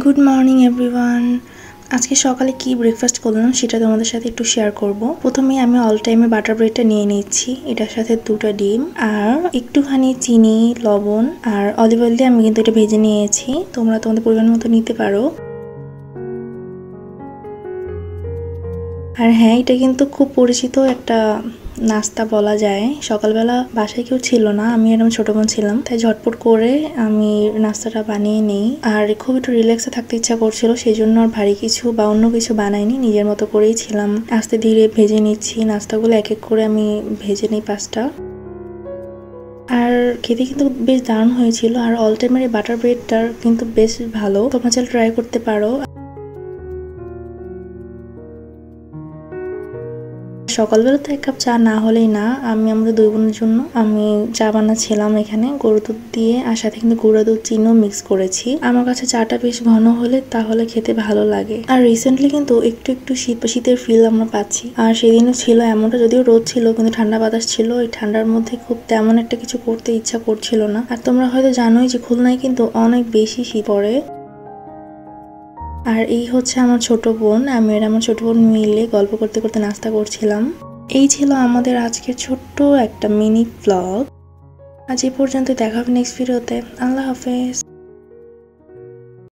Good morning everyone. আজকে সকালে কি ব্রেকফাস্ট করলাম সেটা তোমাদের সাথে একটু শেয়ার করব। প্রথমে আমি অল টাইমে বাটার ব্রেডটা নিয়ে নিচ্ছি, এটার সাথে 2টা ডিম আর একটুখানি চিনি, লবণ আর অলিভ অয়েল দিয়ে আমি কিন্তু এটা ভেজে নিয়েছি। তোমরা তোমাদের পরিমাণ মতো নিতে পারো। আর হ্যাঁ, এটা কিন্তু খুব পরিচিত একটা নাস্তা বলা যায়। সকালবেলা বাসায় কেউ ছিল না, আমি এরকম ছোট বোন ছিলাম, তাই ঝটপট করে আমি নাস্তাটা বানিয়ে নেই। আর খুব একটু রিল্যাক্সে থাকতে ইচ্ছা করছিল, সেই জন্য আর ভারী কিছু বা অন্য কিছু বানাইনি, নিজের মতো করেই ছিলাম। আস্তে ধীরে ভেজে নিচ্ছি নাস্তাগুলো, এক এক করে আমি ভেজে নিই 5টা। আর খেতে কিন্তু বেশ দারুণ হয়েছিল। আর অল টাইমের এই বাটার ব্রেডটার কিন্তু বেশ ভালো, তোমরা চাইলে ট্রাই করতে পারো। সকালবেলা তো 1 কাপ চা না হলেই না। আমি আমাদের 2 বোনের জন্য আমি চা বানাচ্ছিলাম এখানে গরুর দুধ দিয়ে, আর সাথে কিন্তু গুঁড়া দুধ চিনিও মিক্স করেছি। আমার কাছে চাটা বেশ ঘন হলে তাহলে খেতে ভালো লাগে। আর রিসেন্টলি কিন্তু একটু একটু শীতের ফিল আমরা পাচ্ছি। আর সেদিনও ছিল এমনটা, যদিও রোদ ছিল কিন্তু ঠান্ডা বাতাস ছিল। এই ঠান্ডার মধ্যে খুব তেমন একটা কিছু করতে ইচ্ছা করছিল না। আর তোমরা হয়তো জানোই যে খুলনায় কিন্তু অনেক বেশি শীত পড়ে। আর এই হচ্ছে আমার ছোট বোন, আমি আর আমার ছোট বোন মিলে গল্প করতে করতে নাস্তা করছিলাম। এই ছিল আমাদের আজকের ছোট্ট একটা মিনি ব্লগ। আজ এই পর্যন্ত, দেখা হবে নেক্সট ভিডিওতে। আল্লাহ হাফেজ।